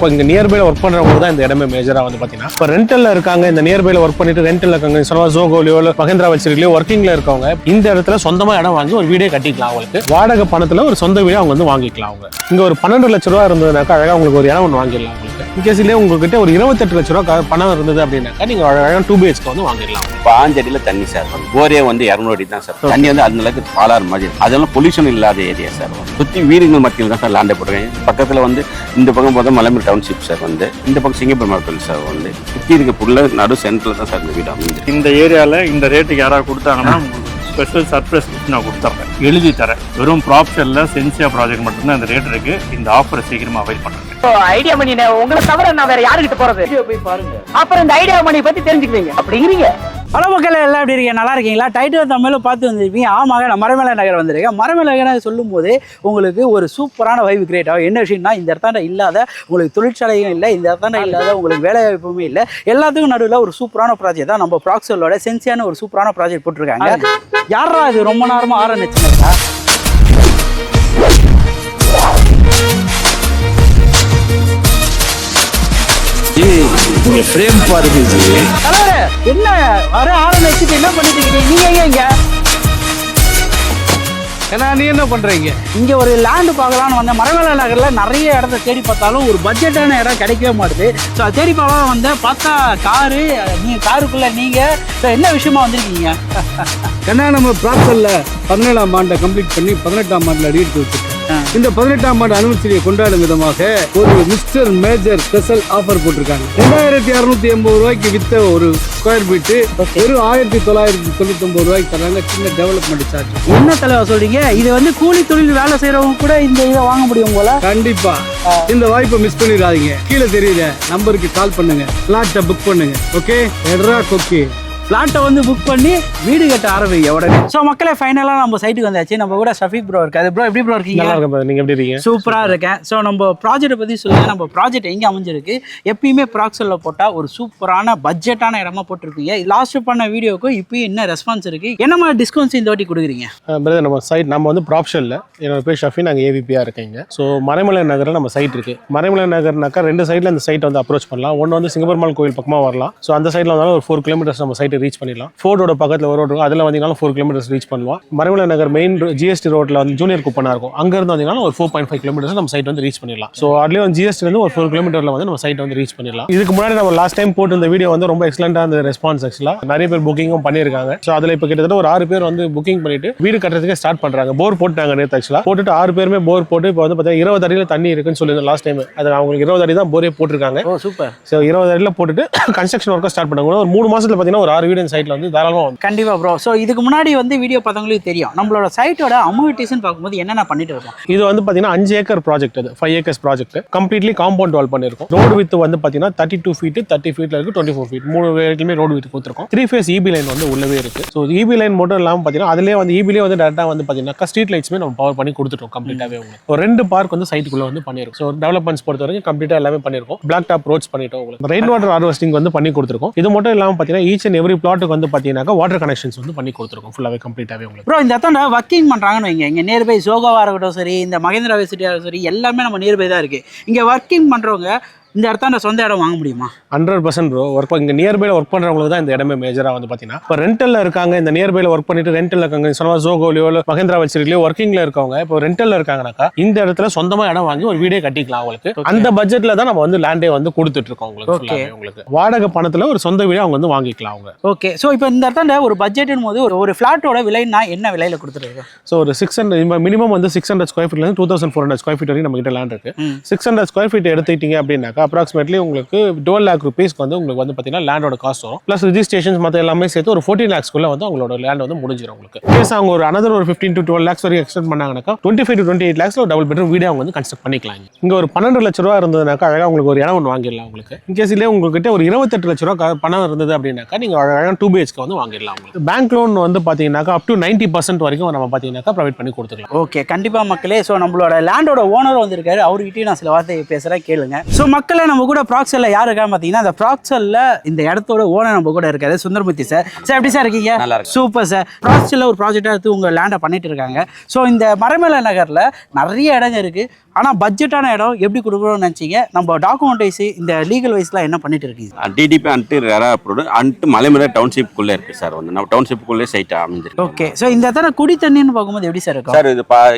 இப்போ இங்கே நியர்பைல ஒர்க் பண்ணுறவங்க தான் இந்த இடமே மேஜராக வந்து பார்த்தீங்கன்னா இப்போ ரெண்டலில் இருக்காங்க, இந்த நியர்பைல ஒர்க் பண்ணிட்டு ரெண்டலில் இருக்காங்க, சொன்னா ஜோகோலியோ இல்லை மகேந்திரா வெல்சிரிலையோ ஒர்க்கிங்கில் இருக்கவங்க இந்த இடத்துல சொந்தமாக இடம் வாங்கி ஒரு வீடே கட்டிக்கலாம். அவங்களுக்கு வாடகை பணத்தில் ஒரு சொந்த வீடே அவங்க வந்து வாங்கிக்கலாம். அவங்க இங்கே ஒரு 12 லட்ச ரூபா இருந்ததுனாக்கா அழகாக உங்களுக்கு ஒரு இடம் ஒன்று வாங்கிடலாம். உங்களுக்கு இன்கேஸ்லேயே உங்ககிட்ட ஒரு 28 லட்ச ரூபா பணம் இருந்தது அப்படின்னாக்கா நீங்கள் அழகாக 2 BHK வந்து வாங்கிடலாம். 5 அடியில் தண்ணி சார் போரே வந்து 200 அடி தான் சார். தண்ணி வந்து அந்த அளவுக்கு பாலாறு மாதிரி அதெல்லாம் பொல்யூஷன் இல்லாத ஏரியா சார். சுற்றி வீடுகள் மத்தியில் தான் சார் லேண்டை போட்டுருக்கேன். பக்கத்தில் வந்து இந்த பக்கம் பார்த்தா மலைமூர் டவுன்ஷிப் சார் வந்து, இந்த பக்கம் சிங்கப்பூர் மார்க்கெட் சார் வந்து, சுற்றி இருக்க புள்ள நடு சென்டரில் தான் சார் இந்த வீடு அமைந்து. இந்த ஏரியாவில் இந்த ரேட்டுக்கு யாராவது கொடுத்தாங்கன்னா ஸ்பெஷல் சர்ப்ரைஸ் நான் கொடுத்துறேன், எழுதி தரேன். வெறும் ப்ராப்ஷனில் சென்சியா ப்ராஜெக்ட் மட்டும்தான் இந்த ரேட் இருக்கு. இந்த ஆஃபரை சீக்கிரமா அவைல் பண்ணுறேன். ஐடியா மணி உங்களை தவிர நான் வேற யாருக்கிட்ட போறது? போய் பாருங்க, அப்புறம் இந்த ஐடியா மணி பத்தி தெரிஞ்சுக்குவீங்க. அப்படிங்கிறீங்க. ஹலோ மக்கள், எல்லாம் எப்படி இருக்கீங்க? நல்லா இருக்கீங்களா? டைட்டில் தமிழில் பார்த்து வந்துருப்பீங்க. ஆமாங்க, நான் மரமேலை நகர் வந்திருக்கேன். மரமேலை நகர் சொல்லும் போது உங்களுக்கு ஒரு சூப்பரான வைப் கிரியேட் ஆகும். என்ன விஷயம்னா, இந்த இடத்தாண்ட இல்லாத உங்களுக்கு தொழிற்சாலையும் இல்லை, இந்த இடத்தாண்ட இல்லாத உங்களுக்கு வேலை வாய்ப்புமே இல்லை. எல்லாத்துக்கும் நடுவில் ஒரு சூப்பரான ப்ராஜெக்ட் தான் நம்ம ப்ராக்சலோட சென்சியான ஒரு சூப்பரான ப்ராஜெக்ட் போட்டிருக்காங்க. யாரா இது ரொம்ப நேரமாக ஆரம்பிச்சுருக்கா? என்ன வர ஆரம்பிச்சுட்டு என்ன பண்ணிட்டு இருக்கீங்க? நீங்க எங்க ஏன்னா நீ என்ன பண்றீங்க? இங்க ஒரு லேண்டு பார்க்கலான்னு வந்தேன். மரமேலை நகர்ல நிறைய இடத்த தேடி பார்த்தாலும் ஒரு பட்ஜெட்டான இடம் கிடைக்கவே மாட்டுது. ஸோ அது தேடி பார்க்கலாம் வந்தேன். பார்த்தா காரு, நீங்க காருக்குள்ள நீங்க என்ன விஷயமா வந்திருக்கீங்க? ஏன்னா நம்ம ப்ராக்சல்ல 17ஆம் ஆண்டை கம்ப்ளீட் பண்ணி 18ஆம் ஆண்டில் அடியெடுத்து வச்சிருக்கோம். இந்த 18ஆம் ஆண்டு அனிவர்சரியை கொண்டாடும் விதமாக ஒரு மிஸ்டர் மேஜர் ஸ்பெஷல் ஆஃபர் போட்டிருக்காங்க. 2680 ரூபாய்க்கு வித்த ஒரு ஸ்கொயர் ஃபீட்டு வெறும் 1999 ரூபாய்க்கு தராங்க. சின்ன டெவலப்மெண்ட் சார்ஜ். என்ன தலைவா சொல்றீங்க? இது வந்து கூலி தொழில் வேலை செய்யறவங்க கூட இந்த இதை வாங்க முடியும் போல. கண்டிப்பா இந்த வாய்ப்பை மிஸ் பண்ணிடாதீங்க. கீழே தெரியுத நம்பருக்கு கால் பண்ணுங்க, பிளாட்டை புக் பண்ணுங்க. ஓகே, எட்ரா கொக்கி பிளாட்டை வந்து புக் பண்ணி வீடு கட்ட ஆரம்பிங்க உடனே. ஸோ மக்களே, ஃபைனலாக நம்ம சைட்டுக்கு வந்தாச்சு. நம்ம கூட ஷஃபீக் ப்ரோ இருக்காது. ப்ரோ எப்படி ப்ரோ இருக்கீங்க? நல்லா இருக்கேன். நீங்கள் எப்படி இருக்கீங்க? சூப்பராக இருக்கேன். ஸோ நம்ம ப்ராஜெக்ட்டை பற்றி சொல்லுங்கள். நம்ம ப்ராஜெக்ட் எங்கே அமைஞ்சிருக்கு? எப்பயுமே ப்ராக்சலில் போட்டால் ஒரு சூப்பரான பட்ஜெட்டான இடமா போட்டிருப்பீங்க. லாஸ்ட் பண்ண வீடியோக்கும் இப்போயும் என்ன ரெஸ்பான்ஸ் இருக்குது? என்ன மாதிரி டிஸ்கவுண்ட்ஸ் இந்த வாட்டி கொடுக்குறீங்க? பிரதர், நம்ம சைட் நம்ம வந்து ப்ராப்ஷனில், என்னோட பேர் ஷஃபி, நாங்கள் ஏவிபியாக இருக்கீங்க. ஸோ மரமேலை நகரில் நம்ம சைட் இருக்குது. மரமேலை நகர்னாக்கா 2 சைடில் அந்த சைட்டை வந்து அப்ரோச் பண்ணலாம். ஒன்று வந்து சிங்கப்பெருமாள் கோயில் பக்கமாக வரலாம். ஸோ அந்த சைடில் வந்தாலும் ஒரு 4 கிலோமீட்டர்ஸ் நம்ம சைட்டை ரீச் பண்ணிடலாம். ஃபோர்டோட பக்கத்தில் ஒரு ரோடு இருக்கும், அதில் வந்தீங்கன்னா 4 கிலோமீட்டர்ஸ் ரீச் பண்ணுவோம். மரமேலை நகர் மெயின் GST ரோட்டில் வந்து ஜூனியர் குப்பனா இருக்கும். அங்கேருந்து வந்தீங்கன்னா ஒரு 4.5 கிலோமீட்டர்ஸ் நம்ம சைட் வந்து ரீச் பண்ணிடலாம். ஸோ அதுலேயும் வந்து GST வந்து ஒரு 4 கிலோமீட்டரில் வந்து நம்ம சைட் வந்து ரீச் பண்ணிடலாம். இதுக்கு முன்னாடி நம்ம லாஸ்ட் டைம் போட்டு இந்த வீடியோ வந்து ரொம்ப எக்ஸலண்டாக அந்த ரெஸ்பான்ஸ். ஆக்சுவலாக நிறைய பேர் புக்கிங்கும் பண்ணியிருக்காங்க. ஸோ அதில் இப்போ கிட்டத்தட்ட ஒரு 6 பேர் வந்து புக்கிங் பண்ணிட்டு வீடு கட்டுறதுக்கே ஸ்டார்ட் பண்ணுறாங்க. போர் போட்டாங்க நேற்று. ஆக்சுவலாக போட்டுட்டு 6 பேருமே போர் போட்டு இப்போ வந்து பார்த்தீங்கன்னா 20 அடியில் தண்ணி இருக்குன்னு சொல்லியிருந்தோம் லாஸ்ட் டைம். அது அவங்களுக்கு 20 அடி தான் போரே போட்டிருக்காங்க. ஓ சூப்பர். ஸோ 20 அடியில் போட்டுட்டு கன்ஸ்ட்ரக்ஷன் ஒர்க்கை ஸ்டார்ட் பண்ணுவாங்க. ஒரு 3 மாசத்துல பார்த்தீங்கன்னா ஒரு 6 வீடு சைட்டில் வந்து தாராளமாக வந்து. கண்டிப்பாக ப்ரோ. ஸோ இதுக்கு முன்னாடி வந்து வீடியோ பார்த்தவங்களுக்கு தெரியும் நம்மளோட சைட்டோட அம்யூனிட்டிஸ்ன்னு பார்க்கும்போது என்னென்ன பண்ணிட்டு இருக்கோம். இது வந்து பார்த்தீங்கன்னா 5 ஏக்கர் ப்ராஜெக்ட். அது 5 acres project. Completely compound wall பண்ணியிருக்கோம். ரோடு வித் வந்து பார்த்தீங்கன்னா 32 ஃபீட், 30 ஃபீட்ல இருக்கு, 24 ஃபீட் 3 வேலைக்குமே ரோடு வித் கொடுத்துருக்கோம். 3 ஃபேஸ் EB லைன் வந்து உள்ளவே இருக்கு. ஸோ EB லைன் மட்டும் இல்லாமல் பார்த்தீங்கன்னா அதிலே வந்து EBலே வந்து டேரக்டாக வந்து பார்த்தீங்கன்னா ஸ்ட்ரீட் லைட்ஸ்மே நம்ம பவர் பண்ணி கொடுத்துட்டோம் கம்ப்ளீட்டாகவே. உங்களுக்கு ஒரு 2 பார்க் வந்து சைட்டுக்குள்ள வந்து பண்ணியிருக்கோம். ஸோ டெவலப்மெண்ட்ஸ் பொறுத்த வரைக்கும் கம்ப்ளீட்டாக எல்லாமே பண்ணியிருக்கோம். பிளாக் டாப் ரோட்ஸ் பண்ணிட்டோம். உங்களுக்கு ரெயின் வாட்டர் ஹார்வெஸ்டிங் வந்து பண்ணி கொடுத்துருக்கோம். இது மட்டும் இல்லாமல் பார்த்தீங்கன்னா ஈச் அண்ட் எவ்ரி பிளாட்டுக்கு வந்து பார்த்தீங்கன்னா வாட்டர் கனெக்ஷன்ஸ் வந்து பண்ணி கொடுத்துருக்கோம் ஃபுல்லாகவே கம்ப்ளீட்டாகவே. உங்களுக்கு ப்ரோ இந்த இடத்துல ஒர்க்கிங் பண்ணுறாங்கன்னு வைங்க, இங்கே நியர்பை ஜோகாவாக இருக்கட்டும் சரி, இந்த மகேந்திரா வெல்சிரியாக சரி, எல்லாமே நம்ம நியர்பை தான் இருக்குது. இங்கே ஒர்க்கிங் பண்ணுறவங்க இந்த இடத்த சொந்த இடம் வாங்க முடியுமா? 100% ப்ரோ. ஒர்க் இங்கே நியர்பைல ஒர்க் பண்ணுறவங்களுக்கு தான் இந்த இடமே மேஜராக வந்து பார்த்தீங்கன்னா இப்போ ரெண்டலில் இருக்காங்க, இந்த நியர்பைல ஒர்க் பண்ணிட்டு ரெண்டலில் இருக்காங்க, சொன்னா ஜோகோலியோ மகேந்திரா வெல்சிரிலையோ ஒர்க்கிங்கில் இருக்கவங்க இப்போ ரெண்டலில் இருக்காங்கனாக்கா இந்த இடத்துல சொந்தமாக இடம் வாங்கி ஒரு வீடே கட்டிக்கலாம். அவங்களுக்கு அந்த பட்ஜெட்டில் தான் நம்ம வந்து லேண்டே வந்து கொடுத்துட்டு இருக்கோம். உங்களுக்கு உங்களுக்கு வாடகை பணத்தில் ஒரு சொந்த வீடே அவங்க வந்து வாங்கிக்கலாம் அவங்க. ஓகே. ஸோ இப்போ இந்த இடத்துல ஒரு பட்ஜெட்டும் போது ஒரு ஃபிளாட்டோட விலைன்னா என்ன விலையில் கொடுத்துருக்கு? ஸோ ஒரு 600 மினிமம் வந்து 600 ஸ்கொயர் ஃபீட்லேருந்து 2400 ஸ்கொயர் ஃபீட் வரைக்கும் நம்ம கிட்ட லேண்ட் இருக்கு. 600 ஸ்கொயர் ஃபீட் எடுத்துக்கிட்டீங்க அப்படின்னாக்கா அப்ராக்சிமேட்லி உங்களுக்கு 12 lakh rupees வந்து உங்களுக்கு வந்து பார்த்தீங்கன்னா லேண்டோட காஸ்ட் வரும். ப்ளஸ் ரிஜிஸ்ட்ரேஷன்ஸ் மற்ற எல்லாமே சேர்த்து ஒரு 14 lakhsக்குள்ள வந்து அவங்களோட லேண்ட் வந்து முடிஞ்சிடும். உங்களுக்கு கேஸ் அவங்க ஒரு அனதர் ஒரு 15 to 12 lakhs வரைக்கும் எக்ஸ்டெண்ட் பண்ணாங்கன்னாக்கா 25 to 28 lakhs டபுள் பெட்ரூம் வீடே அவங்க வந்து கன்ஸ்ட்ரக்ட் பண்ணிக்கலாம். இங்கே ஒரு 12 லட்ச ரூபா இருந்ததுனாக்கா அழகாக உங்களுக்கு ஒரு இடம் ஒன்று வாங்கிடலாம். உங்களுக்கு இன்கேஸ்லேயே உங்ககிட்ட ஒரு 28 லட்ச ரூபா பணம் இருந்தது அப்படின்னாக்கா நீங்கள் அழகாக 2 BHK வந்து வாங்கிடலாம். உங்களுக்கு பேங்க் லோன் வந்து பார்த்தீங்கன்னாக்கா அப் டு 90% வரைக்கும் நம்ம பார்த்தீங்கன்னாக்கா ப்ரொவைட் பண்ணி கொடுத்துக்கலாம். ஓகே, கண்டிப்பாக மக்களே. ஸோ நம்மளோட லேண்டோட ஓனர் வந்திருக்காரு, அவர்கிட்டயும் நான் சில வார்த்தை பேசுகிறேன், கேளுங்க. ஸோ மக்களை நம்ம கூட ப்ராக்சல்ல யார் இருக்கான்னு பார்த்தீங்கன்னா அந்த ப்ராக்சல்ல இந்த இடத்தோட ஓனர் நம்ம கூட இருக்காரு, சுந்தரமூர்த்தி சார். சார் எப்படி சார் இருக்கீங்க? நல்லா இருக்கு. Super sir. ப்ராக்சல்ல ஒரு ப்ராஜெக்டாக எடுத்து உங்கள் லேண்டை பண்ணிட்டு இருக்காங்க. ஸோ இந்த மரமேலை நகரில் நிறைய இடங்க இருக்குது. ஆனால் பட்ஜெட்டான இடம் எப்படி கொடுக்குறோம்னு நினச்சிங்க? நம்ம டாக்குமெண்ட் வைஸ் இந்த லீகல் வைஸ்லாம் என்ன பண்ணிட்டு இருக்கீங்க? DTP and RERA approved and மலைமலை டவுன்ஷிப்புக்குள்ளே இருக்குது சார். வந்து நம்ம டவுன்ஷிப்புக்குள்ளே சைட் அமைஞ்சிருக்கு. ஓகே. ஸோ இந்த இடத்துல குடி தண்ணின்னு பார்க்கும்போது எப்படி சார் இருக்கும்? சார் இது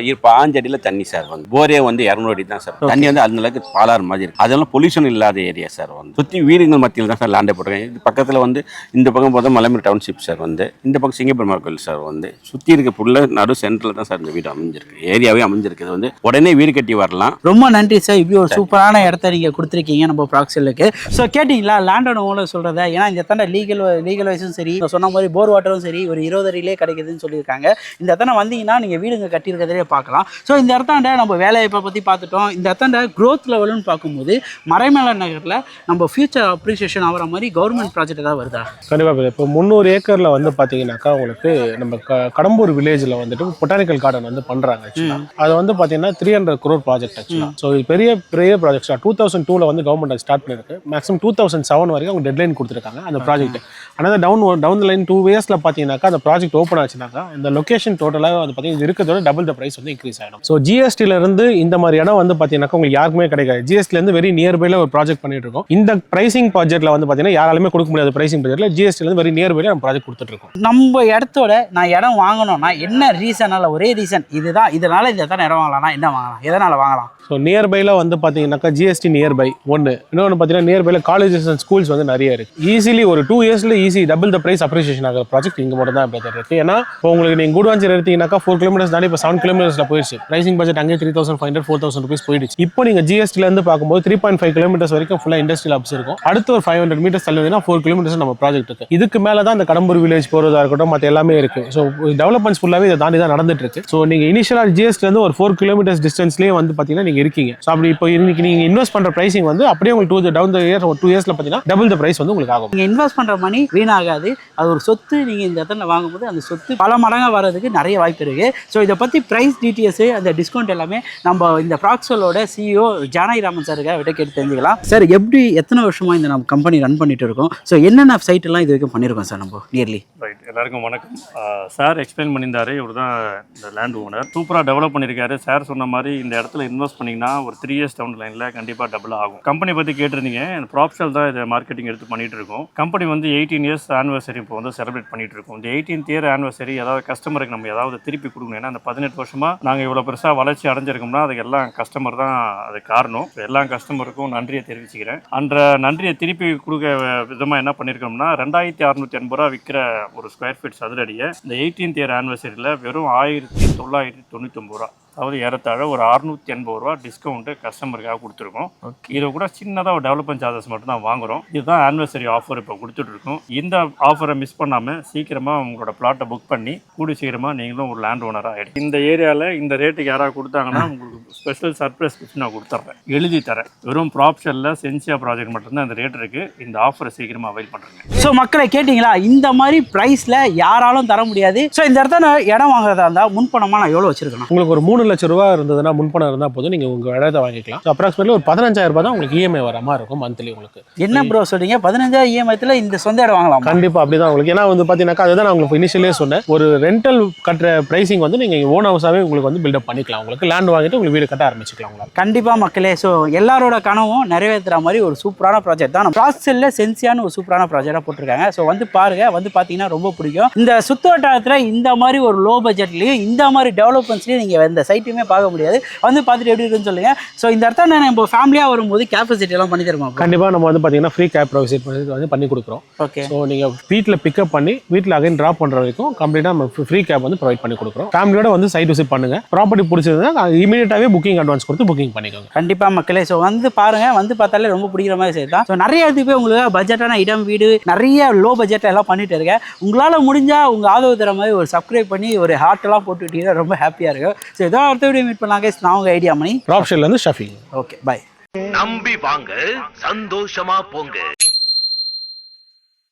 5 அடியில் தண்ணி சார். வந்து போரே வந்து 200 அடி தான் சார். தண்ணி வந்து அந்த அளவுக்கு பாலாறு மாதிரி இருக்கு. அதெல்லாம் பொல்யூஷன் இல்லாத ஏரியா சார். வந்து சுற்றி வீடுகள் மத்தியில் தான் சார் லேண்டே போட்டிருக்காங்க. இது பக்கத்தில் வந்து இந்த பக்கம் பார்த்தா மலைமலை டவுன்ஷிப் சார். வந்து இந்த பக்கம் சிங்கப்பெருமாள் கோயில் சார். வந்து சுற்றி இருக்க ஃபுல்லாக நடு சென்டரில் தான் சார் இந்த வீடு அமைஞ்சிருக்கு. ஏரியாவே அமைஞ்சிருக்கு. இது வந்து உடனே வீடு கட்டி வரலாம். ரொம்ப நன்றி சார், இப்படி ஒரு சூப்பரான இடத்த நீங்கள் கொடுத்துருக்கீங்க நம்ம ப்ராக்சலுக்கு. ஸோ கேட்டிங்களா லேண்ட் ஓனர் சொல்கிறத? ஏன்னா இந்த இடத்துல லீகல் வைஸும் சரி, சொன்ன மாதிரி போர் வாட்டரும் சரி ஒரு 20 அடியிலே கிடைக்குதுன்னு சொல்லியிருக்காங்க. இந்த இடத்துல வந்தீங்கன்னா நீங்கள் வீடுங்க கட்டியிருக்கிறதே பார்க்கலாம். ஸோ இந்த இடத்தாண்ட நம்ம வேலைவாய்ப்பை பற்றி பார்த்துட்டோம். இந்த இடத்தாண்ட க்ரோத் லெவல்னு பார்க்கும்போது மறைமலை நகரில் நம்ம ஃபியூச்சர் அப்ரிசியேஷன் ஆகிற மாதிரி கவர்மெண்ட் ப்ராஜெக்ட் ஏதாவது வருதா? கண்டிப்பாக. இப்போ 300 ஏக்கரில் வந்து பார்த்தீங்கன்னாக்கா உங்களுக்கு நம்ம கடம்பூர் வில்லேஜில் வந்துட்டு பொட்டானிக்கல் கார்டன் வந்து பண்ணுறாங்க. அது வந்து பார்த்தீங்கன்னா 300 crore ப்ராஜெக்ட் ஆக்சுவலாக. ஸோ இது பெரிய ப்ராஜெக்ட். 2002 வந்து கவர்மெண்ட் ஸ்டார்ட் பண்ணிருக்கு. மேக்ஸிமம் 2007 வரைக்கும் அவங்க டெட்லைன் கொடுத்துருக்காங்க அந்த ப்ராஜெக்ட். ஆனால் டவுன் லைன் 2 இயர்ஸில் பார்த்தீங்கன்னாக்கா அந்த ப்ராஜெக்ட் ஓப்பன் ஆச்சுனாக்கா இந்த லொகேஷன் டோட்டலாக வந்து பார்த்தீங்கன்னா இருக்கிறதோட டபுள் த ப்ரைஸ் வந்து இன்க்ரீஸ் ஆகிடும். ஸோ ஜிஎஸ்டியிலேருந்து இந்த மாதிரி இடம் வந்து பார்த்தீங்கன்னாக்கா உங்களுக்கு யாருக்குமே கிடைக்காது. ஜிஎஸ்டிலேருந்து வெரி நியர்பைல ஒரு ப்ராஜெக்ட் பண்ணிட்டு இருக்கோம். இந்த பிரைசிங் பட்ஜெட்டில் வந்து பார்த்தீங்கன்னா யாராலுமே கொடுக்க முடியாத பிரைசிங் பட்ஜெட்டில் ஜிஎஸ்டிலேருந்து வெரி நியர்பைல நம்ம ப்ராஜெக்ட் கொடுத்துட்ருக்கோம். நம்ம இடத்தோட நான் இடம் வாங்கணும்னா என்ன ரீசனால? ஒரே ரீசன் இதுதான், இதனால இந்த இடத்துல இடம் வாங்கலாம்னா என்ன வாங்கலாம், எதனால் வாங்கலாம்? ஸோ நியர்பையில் வந்து பார்த்தீங்கன்னாக்கா ஜிஎஸ்டி நியர்பை ஒன்று. இன்னொன்று பார்த்தீங்கன்னா நியர்பையில் காலேஜஸ் அண்ட் ஸ்கூல்ஸ் வந்து நிறைய இருக்குது. ஈஸிலி ஒரு 2 இயர்ஸில் easy double the price appreciation ஆகிற ப்ராஜெக்ட் இங்கே மட்டும் தான் இப்போ இருக்குது. ஏன்னா இப்போ உங்களுக்கு நீங்கள் கூடுவாஞ்சேரி எடுத்தீங்கன்னாக்கா 4 கிலோமீட்டர்ஸ் தாண்டி இப்போ 7 கிலோமீட்டர்ஸில் போயிடுச்சு. ப்ரைசிங் பட்ஜெட் அங்கே 3500 4000 rupees போயிடுச்சு. இப்போ நீங்கள் ஜிஎஸ்டிலேருந்து பார்க்கும்போது 3.5 கிலோமீட்டர்ஸ் வரைக்கும் ஃபுல்லாக இண்டஸ்ட்ரியல் ஹப்ஸ் இருக்கும். அடுத்து ஒரு 500 மீட்டர்ஸ் தள்ளி வந்தீங்கன்னா 4 கிலோமீட்டர்ஸ் நம்ம ப்ராஜெக்ட் இருக்குது. இதுக்கு மேலே தான் இந்த கடம்பூர் வில்லேஜ் போகிறதா இருக்கட்டும் மற்ற எல்லாமே இருக்குது. ஸோ டெவலப்மெண்ட்ஸ் ஃபுல்லாகவே இதை தாண்டி தான் நடந்துட்டு இருக்கு. ஸோ நீங்கள் இனிஷியலாக ஜிஎஸ்டிலேருந்து ஒரு 4 கிலோமீட்டர்ஸ் டிஸ்டன்ஸ்லேயே வந்து பார்த்தீங்கன்னா நீங்கள் இருக்கீங்க. ஸோ அப்படி இப்போ இன்னைக்கு நீங்கள் இன்வெஸ்ட் பண்ணுற ப்ரைசிங் வந்து அப்படியே உங்களுக்கு டவுன் த இயர் 2 இயர்ஸில் பார்த்தீங்கன்னா டபுள் த ப்ரைஸ் வந்து உங்களுக்கு ஆகும். நீங்கள் இன்வெஸ்ட் பண்ணுற மணி வீணாகாது. அது ஒரு சொத்து. நீங்கள் இந்த இடத்துல வாங்கும்போது அந்த சொத்து பல மடங்காக வர்றதுக்கு நிறைய வாய்ப்பு இருக்குது. ஸோ இதை பற்றி ப்ரைஸ் டீட்டெயில்ஸு அந்த டிஸ்கவுண்ட் எல்லாமே நம்ம இந்த ப்ராக்சலோட சிஇஓ ஜானகிராமன் சாருக்கு விட கேட்டு தெரிஞ்சுக்கலாம். சார் எப்படி எத்தனை வருஷமாக இந்த நம்ம கம்பெனி ரன் பண்ணிட்டு இருக்கோம்? ஸோ என்னென்ன சைட்டெல்லாம் இது வரைக்கும் பண்ணியிருக்கோம் சார் நம்ம நியர்லி? ரைட், எல்லாருக்கும் வணக்கம். சார் எக்ஸ்பிளைன் பண்ணியிருந்தாரு. இவர் தான் இந்த லேண்ட் ஓனர். சூப்பராக டெவலப் பண்ணியிருக்காரு. சார் சொன்ன மாதிரி இந்த இடத்துல இன்வெஸ்ட் பண்ணிங்கன்னா ஒரு 3 இயர்ஸ் டவுன் லைனில் கண்டிப்பாக டபுள் ஆகும். கம்பெனி பற்றி கேட்டிருந்தீங்க. ப்ராப்ஷல் தான் இதை மார்க்கெட்டிங் எடுத்து பண்ணிட்டு இருக்கோம். கம்பெனி வந்து 18 இயர்ஸ் ஆனிவர்சரி இப்போ வந்து செலிப்ரேட் பண்ணிட்டு இருக்கோம். இந்த 18th இயர் ஆனிவர்சரி ஏதாவது கஸ்டமருக்கு நம்ம ஏதாவது திருப்பி கொடுக்கணும். ஏன்னா அந்த 18 வருஷமாக நாங்கள் இவ்வளோ பெருசாக வளர்ச்சி அடைஞ்சிருக்கோம்னா அதுக்கு எல்லாம் கஸ்டமர் தான் அது காரணம். எல்லா கஸ்டமருக்கும் நன்றியை தெரிவிச்சுக்கிறேன். அந்த நன்றியை திருப்பி கொடுக்க விதமாக என்ன பண்ணியிருக்கோம்னா 2680 ரூபா விற்கிற ஒரு ஸ்கொயர் ஃபீட் சதுரடியை இந்த 18th இயர் ஆனிவர்சரியில் வெறும் 1999 ரூபா, அதாவது ஏறத்தாழ ஒரு 680 ரூபா டிஸ்கவுண்ட்டு கஸ்டமருக்காக கொடுத்துருக்கோம். இதை கூட சின்னதாக ஒரு டெவலப்மெண்ட் சார்ஜஸ் மட்டும் தான் வாங்குறோம். இதுதான் ஆனிவர்சரி ஆஃபர் இப்போ கொடுத்துட்ருக்கோம். இந்த ஆஃபரை மிஸ் பண்ணாமல் சீக்கிரமாக உங்களோட பிளாட்டை புக் பண்ணி கூடி சீக்கிரமாக நீங்களும் ஒரு லேண்ட் ஓனராக ஆகிடும். இந்த ஏரியாவில் இந்த ரேட்டுக்கு யாராவது கொடுத்தாங்கன்னா உங்களுக்கு ஸ்பெஷல் சர்ப்ரைஸ் கிஃப்ட் நான் கொடுத்துட்றேன், எழுதி தரேன். வெறும் ப்ராப்ஷனில் சென்சியா ப்ராஜெக்ட் மட்டும்தான் இந்த ரேட் இருக்குது. இந்த ஆஃபரை சீக்கிரமாக அவைல் பண்ணுறேங்க. ஸோ மக்களை கேட்டிங்களா? இந்த மாதிரி ப்ரைஸில் யாராலும் தர முடியாது. ஸோ இந்த இடத்துல இடம் வாங்குறதா இருந்தால் முன்பணமாக நான் எவ்வளோ வச்சுருக்கேன்? உங்களுக்கு ஒரு 3 லட்சம் ரூபா இருந்ததுன்னா முன்பணம் இருந்தால் போதும் நீங்கள் உங்கள் இடத்தை வாங்கிக்கலாம். அப்ராக்சிமேட்லி ஒரு 15,000 ரூபாய் தான் உங்களுக்கு இஎம்ஐ வர மாதிரி இருக்கும் மந்த்லி. உங்களுக்கு என்ன ப்ரோ சொல்றீங்க? 15,000 இஎம்ஐத்தில் இந்த சொந்த இடம் வாங்கலாம்? கண்டிப்பாக அப்படி தான் உங்களுக்கு. ஏன்னா வந்து பார்த்தீங்கன்னா அதுதான் நான் உங்களுக்கு இனிஷியலே சொன்னேன். ஒரு ரெண்டல் கட்டுற ப்ரைசிங் வந்து நீங்கள் ஓன் ஹவுஸாகவே உங்களுக்கு வந்து பில்டப் பண்ணிக்கலாம். உங்களுக்கு லேண்ட் வாங்கிட்டு உங்களுக்கு வீடு கட்ட ஆரம்பிச்சிக்கலாம் உங்களால். கண்டிப்பாக மக்களே. ஸோ எல்லாரோட கனவும் நிறைவேற்றுற மாதிரி ஒரு சூப்பரான ப்ராஜெக்ட் தான் ப்ராசெல்ல சென்சியான ஒரு சூப்பரான ப்ராஜெக்டாக போட்டிருக்காங்க. ஸோ வந்து பாருங்க, வந்து பார்த்தீங்கன்னா ரொம்ப பிடிக்கும். இந்த சுற்று வட்டாரத்தில் இந்த மாதிரி ஒரு லோ பட்ஜெட்லையும் இந்த மாதிரி டெவலப்மெண்ட்ஸ்லையும் நீங்கள் இந்த சைட்டுமே பார்க்க முடியாது. வந்து பார்த்துட்டு எப்படி இருக்குன்னு சொல்லுங்க. ஸோ இந்த இடத்த நம்ம ஃபேமிலியாக வரும்போது கேப் ஃபெசிலிட்டி எல்லாம் பண்ணி தருமா? கண்டிப்பாக நம்ம வந்து பார்த்தீங்கன்னா ஃப்ரீ கேப் ப்ரொவைட் வந்து பண்ணி கொடுக்குறோம். ஓகே. ஸோ நீங்கள் வீட்டில் பிக்கப் பண்ணி வீட்டில் அகைன் ட்ராப் பண்ணுற வரைக்கும் கம்ப்ளீட்டாக நம்ம ஃப்ரீ கேப் வந்து ப்ரொவைட் பண்ணி கொடுக்குறோம். ஃபேமிலியோட வந்து சைட் விசிட் பண்ணுங்க. ப்ராப்பர்ட்டி பிடிச்சதுன்னா இமீடியட்டாகவே புக்கிங் அட்வான்ஸ் கொடுத்து புக்கிங் பண்ணிக்கோங்க. கண்டிப்பாக மக்களே. ஸோ வந்து பாருங்க, வந்து பார்த்தாலே ரொம்ப பிடிக்கிற மாதிரி சைட் தான். ஸோ நிறைய இடத்துக்கு போய் உங்களுக்கு பட்ஜெட்டான இடம் வீடு நிறைய லோ பட்ஜெட் எல்லாம் பண்ணிட்டு இருக்கேன். உங்களால் முடிஞ்சால் உங்கள் ஆதரவு தர மாதிரி ஒரு சப்ஸ்கிரைப் பண்ணி ஒரு ஹார்ட் எல்லாம் போட்டுக்கிட்டீங்கன்னா ரொம்ப ஹாப்பியாக இருக்கும். ஸோ ஏதோ அடுத்த வீடியோ மீட் பண்ணலாங்க. நான் உங்கள் ஐடியா மணி ப்ராப்ஷன்லேருந்து ஷஃபி. ஓகே, பாய். நம்பி வாங்க, சந்தோஷமா போங்க.